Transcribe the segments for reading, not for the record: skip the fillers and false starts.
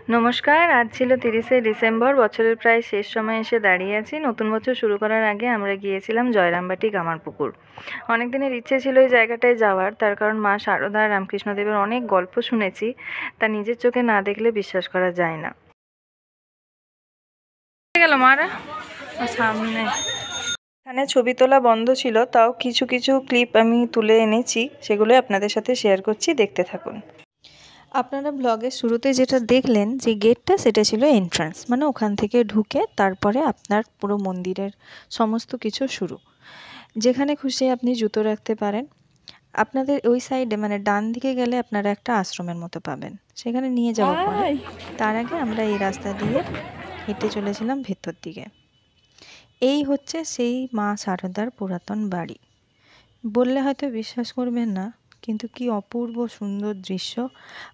নমস্কার। আজ ছিল 30শে ডিসেম্বর। বছরের প্রায় শেষ সময়ে এসে দাঁড়িয়ে আছি। নতুন বছর শুরু করার আগে আমরা গিয়েছিলাম জয়রামবাটি কামারপুকুর। অনেক দিনের ইচ্ছে ছিল এই জায়গাটায় যাওয়ার, তার কারণ মা শারদা আর রামকৃষ্ণদেবের অনেক গল্প শুনেছি, তা নিজের চোখে না দেখলে বিশ্বাস করা যায় না। গেল মারা সামনে, এখানে ছবি তোলা বন্ধ ছিল, তাও কিছু কিছু ক্লিপ আমি তুলে এনেছি, সেগুলো আপনাদের সাথে শেয়ার করছি, দেখতে থাকুন। আপনারা ব্লগের শুরুতে যেটা দেখলেন যে গেটটা, সেটা ছিল এন্ট্রান্স, মানে ওখান থেকে ঢুকে তারপরে আপনার পুরো মন্দিরের সমস্ত কিছু শুরু। যেখানে খুশি আপনি জুতো রাখতে পারেন। আপনাদের ওই সাইডে মানে ডান দিকে গেলে আপনারা একটা আশ্রমের মতো পাবেন, সেখানে নিয়ে যাওয়া পরে। তার আগে আমরা এই রাস্তা দিয়ে হেঁটে চলেছিলাম ভেতর দিকে। এই হচ্ছে সেই মা শারদার পুরাতন বাড়ি। বললে হয়তো বিশ্বাস করবেন না, কিন্তু কি অপূর্ব সুন্দর দৃশ্য,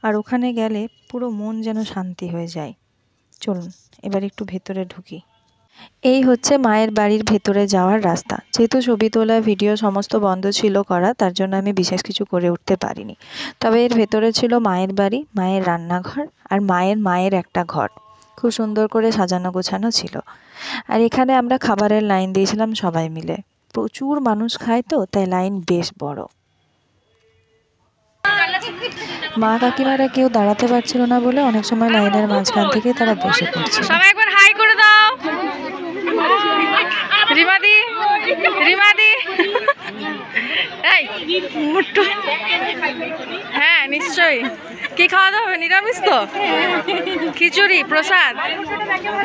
আর ওখানে গেলে পুরো মন যেন শান্তি হয়ে যায়। চলুন এবার একটু ভেতরে ঢুকি। এই হচ্ছে মায়ের বাড়ির ভেতরে যাওয়ার রাস্তা। যেহেতু ছবি তোলা ভিডিও সমস্ত বন্ধ ছিল করা, তার জন্য আমি বিশেষ কিছু করে উঠতে পারিনি। তবে এর ভেতরে ছিল মায়ের বাড়ি, মায়ের রান্নাঘর আর মায়ের একটা ঘর। খুব সুন্দর করে সাজানো গোছানো ছিল। আর এখানে আমরা খাবারের লাইন দিয়েছিলাম সবাই মিলে। প্রচুর মানুষ খায় তো, তাই লাইন বেশ বড়। মা কাকিমারা কেউ দাঁড়াতে পারছিল না বলে অনেক সময় লাইনের মাঝখান থেকে তারা বসে পড়ছিল। সবাই একবার হাই করে দাও। রিমাদি, রিমাদি, এই মুট্টু। হ্যাঁ নিশ্চয়ই। কি খাওয়া দাওয়া হবে? নিরামিষ তো? খিচুড়ি প্রসাদ,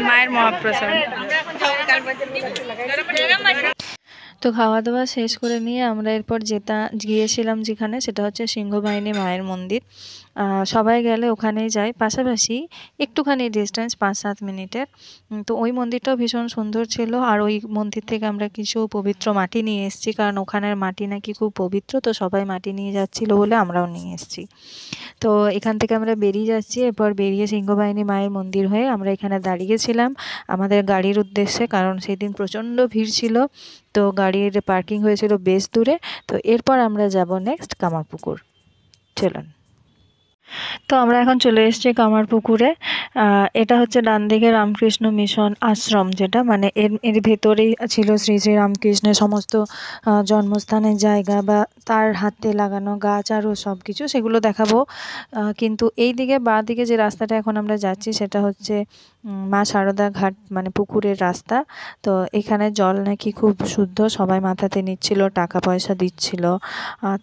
মায়ের মহাপ্রসাদ। তো খাওয়া দাওয়া শেষ করে নিয়ে আমরা এরপর গিয়েছিলাম যেখানে, সেটা হচ্ছে সিংহবাহিনী মায়ের মন্দির। সবাই গেলে ওখানেই যায়, পাশাপাশি একটুখানি ডিস্টেন্স 5-7 মিনিটের। তো ওই মন্দিরটাও ভীষণ সুন্দর ছিল, আর ওই মন্দির থেকে আমরা কিছু পবিত্র মাটি নিয়ে এসেছি, কারণ ওখানের মাটি নাকি খুব পবিত্র, তো সবাই মাটি নিয়ে যাচ্ছিলো বলে আমরাও নিয়ে এসেছি। তো এখান থেকে আমরা বেরিয়ে যাচ্ছি। এরপর বেরিয়ে সিংহবাহিনী মায়ের মন্দির হয়ে আমরা এখানে দাঁড়িয়েছিলাম আমাদের গাড়ির উদ্দেশ্যে, কারণ সেদিন প্রচণ্ড ভিড় ছিল, তো গাড়ির পার্কিং হয়েছিল বেশ দূরে। তো এরপর আমরা যাব নেক্সট কামারপুকুর। চলুন। তো আমরা এখন চলে এসেছি কামারপুকুরে। এটা হচ্ছে ডান দিকে রামকৃষ্ণ মিশন আশ্রম, যেটা মানে এর ভেতরেই ছিল শ্রী শ্রী রামকৃষ্ণের সমস্ত জন্মস্থানের জায়গা বা তার হাতে লাগানো গাছ আরও সব কিছু, সেগুলো দেখাবো। কিন্তু এই দিকে বাঁ দিকে যে রাস্তাটা এখন আমরা যাচ্ছি, সেটা হচ্ছে মা শারদা ঘাট, মানে পুকুরের রাস্তা। তো এখানে জল নাকি খুব শুদ্ধ, সবাই মাথাতে নিচ্ছিল, টাকা পয়সা দিচ্ছিল।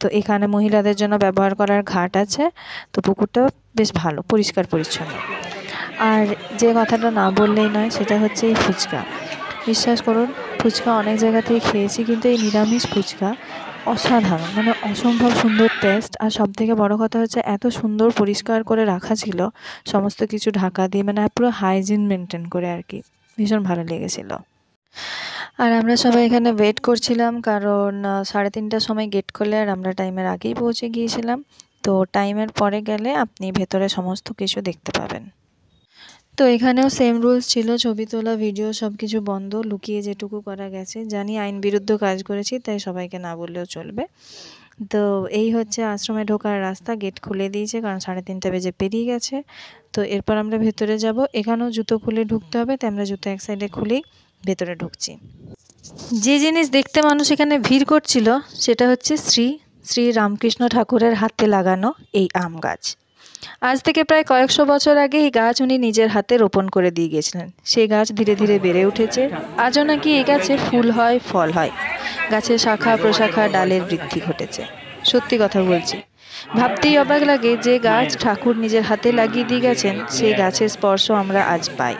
তো এখানে মহিলাদের জন্য ব্যবহার করার ঘাট আছে। তো পুকুরটা বেশ ভালো, পরিষ্কার পরিচ্ছন্ন। আর যে কথাটা না বললেই নয়, সেটা হচ্ছে এই ফুচকা। বিশ্বাস করুন, ফুচকা অনেক জায়গা থেকে খেয়েছি, কিন্তু এই নিরামিষ ফুচকা অসাধারণ, মানে অসম্ভব সুন্দর টেস্ট। আর সবথেকে বড় কথা হচ্ছে এত সুন্দর পরিষ্কার করে রাখা ছিল সমস্ত কিছু ঢাকা দিয়ে, মানে পুরো হাইজিন মেনটেন করে আর কি। ভীষণ ভালো লেগেছিল। আর আমরা সবাই এখানে ওয়েট করছিলাম, কারণ 3:30টার সময় গেট খোলে, আর আমরা টাইমের আগেই পৌঁছে গিয়েছিলাম। তো টাইমের পরে গেলে আপনি ভেতরে সমস্ত কিছু দেখতে পাবেন। তো এখানেও সেম রুলস ছিল, ছবি তোলা ভিডিও সব কিছু বন্ধ, লুকিয়ে যেটুকু করা গেছে। জানি আইন বিরুদ্ধ কাজ করেছি, তাই সবাইকে না বললেও চলবে। তো এই হচ্ছে আশ্রমে ঢোকার রাস্তা, গেট খুলে দিয়েছে, কারণ 3:30 বেজে পেরিয়ে গেছে। তো এরপর আমরা ভেতরে যাব। এখানেও জুতো খুলে ঢুকতে হবে, তাই আমরা জুতো এক সাইডে খুলেই ভেতরে ঢুকছি। যে জিনিস দেখতে মানুষ এখানে ভিড় করছিল, সেটা হচ্ছে শ্রী শ্রী রামকৃষ্ণ ঠাকুরের হাতে লাগানো এই আম গাছ। আজ থেকে প্রায় কয়েকশো বছর আগে এই গাছ উনি নিজের হাতে রোপণ করে দিয়ে গেছিলেন। সেই গাছ ধীরে ধীরে বেড়ে উঠেছে। আজও নাকি এই গাছে ফুল হয়, ফল হয়, গাছের শাখা প্রশাখা ডালের বৃদ্ধি ঘটেছে। সত্যি কথা বলছি, ভাবতেই অবাক লাগে যে গাছ ঠাকুর নিজের হাতে লাগিয়ে দিয়ে গেছেন, সেই গাছের স্পর্শ আমরা আজ পাই।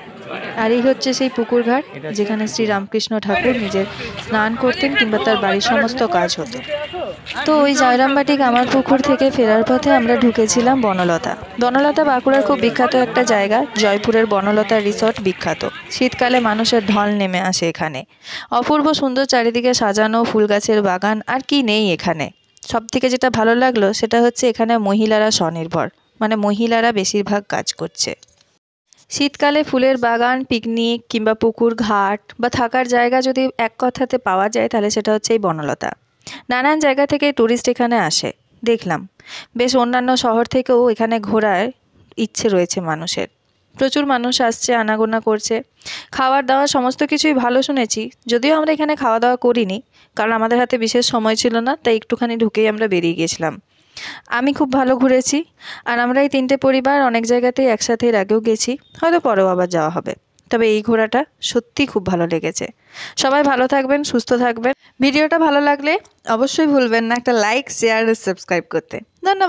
আর এই হচ্ছে সেই পুকুর ঘাট, যেখানে শ্রী রামকৃষ্ণ ঠাকুর নিজের স্নান করতেন কিংবা তার বাড়ির সমস্ত কাজ হতো। তো ওই জয়রামবাটি কামারপুকুর থেকে ফেরার পথে আমরা ঢুকেছিলাম বনলতা। বনলতা বাঁকুড়ার খুব বিখ্যাত একটা জায়গা। জয়পুরের বনলতা রিসর্ট বিখ্যাত। শীতকালে মানুষের ঢল নেমে আসে এখানে। অপূর্ব সুন্দর চারিদিকে সাজানো ফুল গাছের বাগান, আর কি নেই এখানে। সবথেকে যেটা ভালো লাগলো সেটা হচ্ছে এখানে মহিলারা স্বনির্ভর, মানে মহিলারা বেশিরভাগ কাজ করছে। শীতকালে ফুলের বাগান, পিকনিক কিংবা পুকুর ঘাট বা থাকার জায়গা যদি এক কথাতে পাওয়া যায়, তাহলে সেটা হচ্ছে এই বনলতা। নানান জায়গা থেকে ট্যুরিস্ট এখানে আসে, দেখলাম। বেশ অন্যান্য শহর থেকেও এখানে ঘোরার ইচ্ছে রয়েছে মানুষের। প্রচুর মানুষ আসছে, আনাগোনা করছে। খাবার দাওয়া সমস্ত কিছুই ভালো শুনেছি, যদিও আমরা এখানে খাওয়া দাওয়া করিনি, কারণ আমাদের হাতে বিশেষ সময় ছিল না, তাই একটুখানি ঢুকেই আমরা বেরিয়ে গিয়েছিলাম। আমি খুব ভালো ঘুরেছি। আর আমরা এই 3টে পরিবার অনেক জায়গাতেই একসাথে এর আগেও গেছি, হয়তো পরেও আবার যাওয়া হবে। তবে এই ঘোরাটা সত্যিই খুব ভালো লেগেছে। সবাই ভালো থাকবেন, সুস্থ থাকবেন। ভিডিওটা ভালো লাগলে অবশ্যই ভুলবেন না একটা লাইক, শেয়ার আর সাবস্ক্রাইব করতে। ধন্যবাদ।